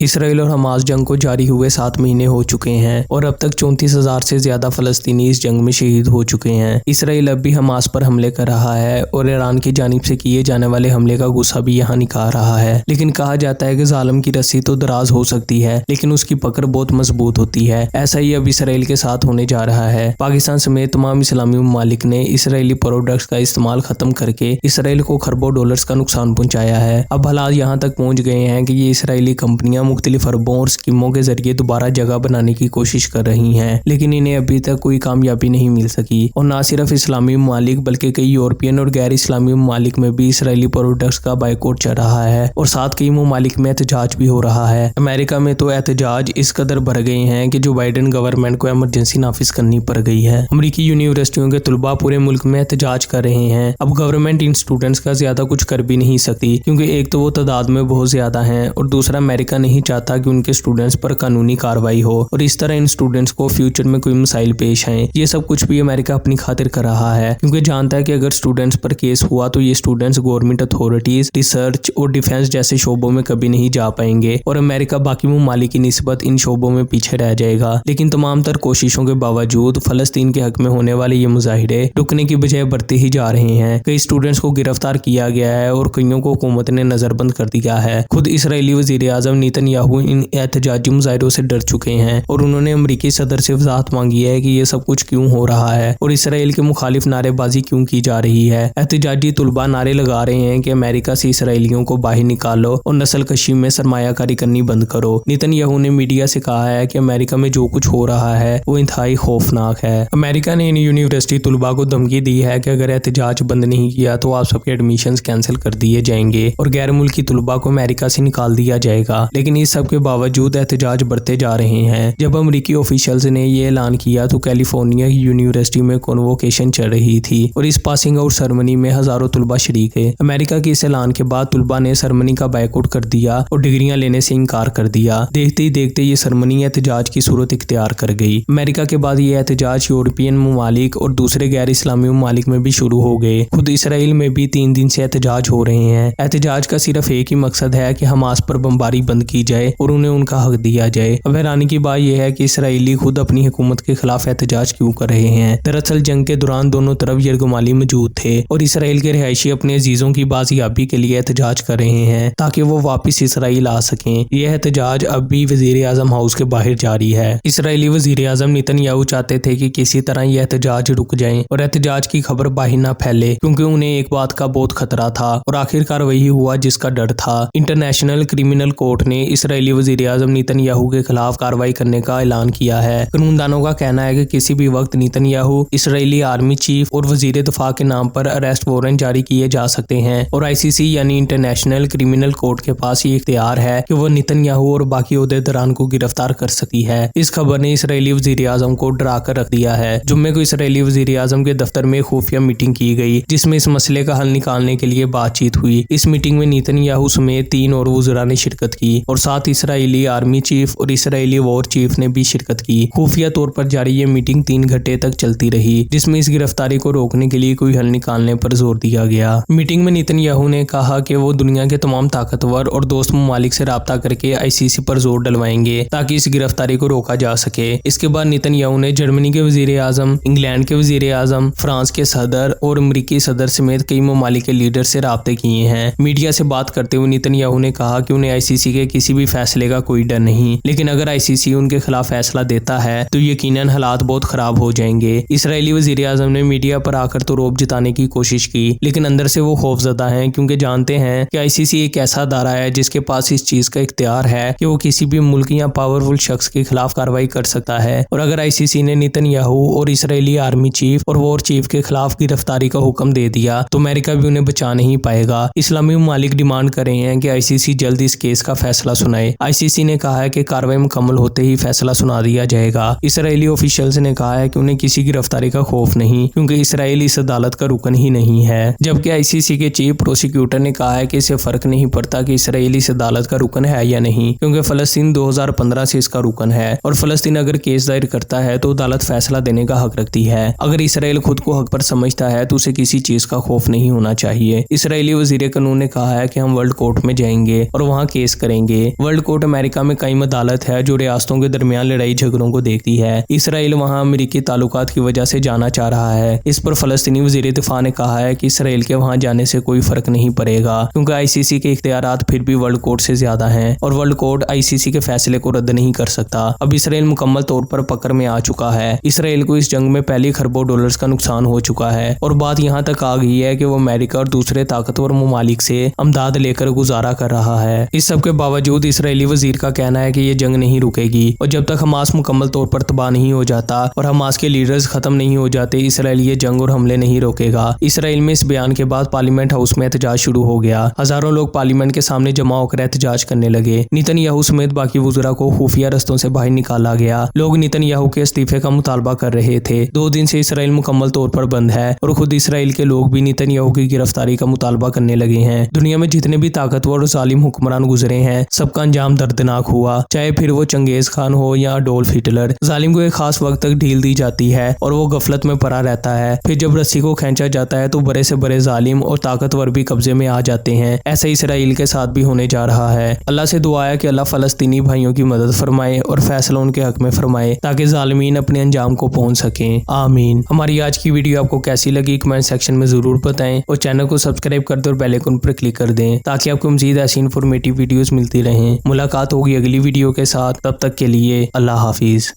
Israel और Hamas जंग को जारी हुए 7 महीने हो चुके हैं और अब तक 34,000 से ज्यादा फलस्तीनी इस जंग में शहीद हो चुके हैं। इसराइल अब भी हमास पर हमले कर रहा है और ईरान की जानिब से किए जाने वाले हमले का गुस्सा भी यहाँ निकाल रहा है। लेकिन कहा जाता है कि जालिम की रस्सी तो दराज हो सकती है लेकिन उसकी पकड़ बहुत मजबूत होती है। ऐसा ही अब इसराइल के साथ होने जा रहा है। पाकिस्तान समेत तमाम इस्लामी ममालिक ने इसराइली प्रोडक्ट्स का इस्तेमाल खत्म करके इसराइल को खरबों डॉलर्स का नुकसान पहुंचाया है। अब हालात यहाँ तक पहुंच गए हैं कि ये इसराइली कंपनियां मुख्तलिफ अरबों और स्कीमों के जरिए दोबारा जगह बनाने की कोशिश कर रही हैं, लेकिन इन्हें अभी तक कोई कामयाबी नहीं मिल सकी। और न सिर्फ इस्लामी ममालिक बल्कि कई यूरोपियन और गैर इस्लामी ममालिक में भी इसराइली प्रोडक्ट्स का बाइकआउट चल रहा है और साथ कई ममालिक में एहतजाज भी हो रहा है। अमेरिका में तो एहतजाज इस कदर बढ़ गए हैं कि जो बाइडेन गवर्नमेंट को इमरजेंसी नाफिज करनी पड़ गई है। अमेरिकी यूनिवर्सिटियों के तलबा पूरे मुल्क में एहतजाज कर रहे हैं। अब गवर्नमेंट इन स्टूडेंट्स का ज्यादा कुछ कर भी नहीं सकती क्योंकि एक तो वो तादाद में बहुत ज्यादा है और दूसरा अमेरिका नहीं चाहता कि उनके स्टूडेंट्स पर कानूनी कार्रवाई हो और इस तरह इन स्टूडेंट्स को फ्यूचर में कोई मसाइल पेश आए। ये सब कुछ भी अमेरिका अपनी खातिर कर रहा है क्योंकि जानता है कि अगर स्टूडेंट्स पर केस हुआ तो ये स्टूडेंट्स गवर्नमेंट अथॉरिटीज, रिसर्च और डिफेंस जैसे शोबों में कभी नहीं जा पाएंगे और अमेरिका बाकी ममालिक की निस्बत इन शोबों में पीछे रह जाएगा। लेकिन तमाम तर कोशिशों के बावजूद फलस्तीन के हक में होने वाले ये मुजाहिरे रुकने की बजाय बढ़ते ही जा रहे हैं। कई स्टूडेंट्स को गिरफ्तार किया गया है और कईयों को हुकूमत ने नजरबंद कर दिया है। खुद इसराइली वजीर आजम नेतन्याहू इन एहतजाजी मुजाहिरों से डर चुके हैं और उन्होंने अमरीकी सदर से वजाहत मांगी है कि ये सब कुछ क्यों हो रहा है और इसराइल के मुखालिफ नारेबाजी क्यों की जा रही है। एहतजाजी तुलबा नारे लगा रहे हैं कि अमेरिका से इसराइलियों को बाहर निकालो और नस्ल कशी में सरमायाकारी करनी बंद करो। नेतन्याहू ने मीडिया से कहा है कि अमेरिका में जो कुछ हो रहा है वो इंतहाई खौफनाक है। अमेरिका ने इन यूनिवर्सिटी तुलबा को धमकी दी है कि अगर एहतजाज बंद नहीं किया तो आप सबके एडमिशंस कैंसिल कर दिए जाएंगे और गैर मुल्की तुलबा को अमेरिका से निकाल दिया जाएगा। लेकिन इस सब के बावजूद एहतजाज बढ़ते जा रहे हैं। जब अमरीकी ऑफिशियल्स ने ये ऐलान किया तो कैलिफोर्निया की यूनिवर्सिटी में कॉन्वोकेशन चल रही थी और इस पासिंग आउट सेरेमनी में हजारों तुलबा शरीक थे। अमेरिका के इस ऐलान के बाद तुलबा ने सेरेमनी का बायकॉट कर दिया और डिग्रियां लेने से इनकार कर दिया। देखते ही देखते ये सेरेमनी एहतजाज की सूरत इख्तियार कर गई। अमेरिका के बाद ये एहतजाज यूरोपियन ममालिक और दूसरे गैर इस्लामी ममालिक में भी शुरू हो गए। खुद इसराइल में भी 3 दिन से एहतजाज हो रहे हैं। एहतजाज का सिर्फ एक ही मकसद है कि हमास पर बमबारी बंद की जाए और उन्हें उनका हक दिया जाए। अब हैरानी की बात यह है कि इसराइली खुद अपनी हुकूमत के खिलाफ एहतजाज क्यों कर रहे हैं। दरअसल जंग के दौरान दोनों तरफ यरगमाली मौजूद थे और इसराइल के रिहायशी अपने अजीजों की बाजियाबी के लिए एहतजाज कर रहे हैं ताकि वो वापस इसराइल आ सकें। यह एहतजाज अब भी वजीर आजम हाउस के बाहर जारी है। इसराइली वजीर आजम नेतन्याहू चाहते थे कि किसी तरह यह एहतजाज रुक जाए और एहतजाज की खबर बाहर न फैले क्योंकि उन्हें एक बात का बहुत खतरा था और आखिरकार वही हुआ जिसका डर था। इंटरनेशनल क्रिमिनल कोर्ट ने इसराइली वजीर आजम नेतन्याहू के खिलाफ कार्रवाई करने का ऐलान किया है। कानूनदानों का कहना है कि किसी भी वक्त नेतन्याहू इसराइली आर्मी चीफ और वजीर दफा के नाम पर अरेस्ट वारंट जारी किए जा सकते हैं और आईसीसी यानी इंटरनेशनल क्रिमिनल कोर्ट के पास ये इख्तियार है कि वो नेतन्याहू और बाकी ओहदेदारान को गिरफ्तार कर सकती है। इस खबर ने इसराइली वजीर आजम को डरा कर रख दिया है। जुम्मे को इसराइली वजीर आजम के दफ्तर में खुफिया मीटिंग की गई जिसमें इस मसले का हल निकालने के लिए बातचीत हुई। इस मीटिंग में नेतन्याहू समेत 3 और वज़रा ने शिरकत की और साथ इसराइली आर्मी चीफ और इसराइली वॉर चीफ ने भी शिरकत की। खुफिया तौर पर जारी ये मीटिंग 3 घंटे तक चलती रही जिसमें इस गिरफ्तारी को रोकने के लिए कोई हल निकालने पर जोर दिया गया। मीटिंग में नेतन्याहू ने कहा कि वो दुनिया के तमाम ताकतवर और दोस्त ममालिक से राब्ता करके आईसीसी पर जोर डलवाएंगे ताकि इस गिरफ्तारी को रोका जा सके। इसके बाद नेतन्याहू ने जर्मनी के वजीर आजम, इंग्लैंड के वजीर आजम, फ्रांस के सदर और अमरीकी सदर समेत कई ममालिक के लीडर से राब्ते किए हैं। मीडिया से बात करते हुए नेतन्याहू ने कहा कि उन्हें आईसीसी के किसी भी फैसले का कोई डर नहीं, लेकिन अगर आईसीसी उनके खिलाफ फैसला देता है तो यकीनन हालात बहुत खराब हो जाएंगे। इसराइली वजीर आजम ने मीडिया पर आकर तो रौब जताने की कोशिश की लेकिन अंदर से वो खौफजदा हैं क्योंकि जानते हैं कि आईसीसी एक ऐसा अदारा है जिसके पास इस चीज का इख्तियार है कि वो किसी भी मुल्क या पावरफुल शख्स के खिलाफ कार्रवाई कर सकता है और अगर आईसीसी ने नेतन्याहू और इसराइली आर्मी चीफ और वॉर चीफ के खिलाफ गिरफ्तारी का हुक्म दे दिया तो अमेरिका भी उन्हें बचा नहीं पाएगा। इस्लामी ममालिक डिमांड कर रहे हैं कि आईसीसी जल्द इस केस का फैसला सुनाए। आईसीसी ने कहा है कि कार्रवाई मुकम्मल होते ही फैसला सुना दिया जाएगा। इसराइली ऑफिशियल्स ने कहा है कि उन्हें किसी गिरफ्तारी का खौफ नहीं क्योंकि इसराइल इस अदालत का रुकन ही नहीं है। जबकि आईसीसी के चीफ प्रोसिक्यूटर ने कहा है कि इसे फर्क नहीं पड़ता कि इसराइल इस अदालत का रुकन है या नहीं क्योंकि फलस्तीन 2015 से इसका रुकन है और फलस्तीन अगर केस दायर करता है तो अदालत फैसला देने का हक रखती है। अगर इसराइल खुद को हक पर समझता है तो उसे किसी चीज का खौफ नहीं होना चाहिए। इसराइली वजीर कानून ने कहा है कि हम वर्ल्ड कोर्ट में जाएंगे और वहां केस करेंगे वर्ल्ड कोर्ट अमेरिका में कई अदालत है जो रियासतों के दरमियान लड़ाई झगड़ों को देखती है। इसराइल वहां अमेरिकी ताल्लुकात की वजह से जाना चाह रहा है। इस पर फलस्तीनी वजीर दिफा ने कहा है कि इसराइल के वहां जाने से कोई फर्क नहीं पड़ेगा, क्योंकि आईसीसी के इख्तियारात फिर भी वर्ल्ड कोर्ट से ज्यादा हैं और वर्ल्ड कोर्ट आईसीसी के फैसले को रद्द नहीं कर सकता। अब इसराइल मुकम्मल तौर पर पकड़ में आ चुका है। इसराइल को इस जंग में पहले खरबों डॉलर्स का नुकसान हो चुका है और बात यहाँ तक आ गई है कि वो अमेरिका और दूसरे ताकतवर ममालिक से अमदाद लेकर गुजारा कर रहा है। इस सब के बावजूद इसराइली वजीर का कहना है कि ये जंग नहीं रुकेगी और जब तक हमास मुकम्मल तौर पर तबाह नहीं हो जाता और हमास के लीडर्स खत्म नहीं हो जाते, इसराइल ये जंग और हमले नहीं रोकेगा। इसराइल में इस बयान के बाद पार्लियामेंट हाउस में एहतजाज शुरू हो गया। हजारों लोग पार्लियामेंट के सामने जमा होकर एहतजाज करने लगे। नेतन्याहू समेत बाकी वज़रा को खुफिया रस्तों से बाहर निकाला गया। लोग नेतन्याहू के इस्तीफे का मुतालबा कर रहे थे। 2 दिन से इसराइल मुकम्मल तौर पर बंद है और खुद इसराइल के लोग भी नेतन्याहू की गिरफ्तारी का मुतालबा करने लगे हैं। दुनिया में जितने भी ताकतवर और जालिम हुक्मरान गुजरे हैं, सबका अंजाम दर्दनाक हुआ, चाहे फिर वो चंगेज खान हो या अडोल्फ हिटलर। जालिम को एक खास वक्त तक ढील दी जाती है और वो गफलत में पड़ा रहता है। फिर जब रस्सी को खींचा जाता है तो बड़े से बड़े जालिम और ताकतवर भी कब्जे में आ जाते हैं। ऐसा इसराइल के साथ भी होने जा रहा है। अल्लाह से दुआ है कि अल्लाह फलस्तीनी भाइयों की मदद फरमाए और फैसला उनके हक में फरमाए ताकि जालिमीन अपने अंजाम को पहुंच सकें। आमीन। हमारी आज की वीडियो आपको कैसी लगी कमेंट सेक्शन में जरूर बताएं और चैनल को सब्सक्राइब कर दें और बेल आइकन पर क्लिक कर दें ताकि आपको मजीद ऐसी इन्फॉर्मेटिव वीडियोस मिलती रहें। मुलाकात होगी अगली वीडियो के साथ, तब तक के लिए अल्लाह हाफिज।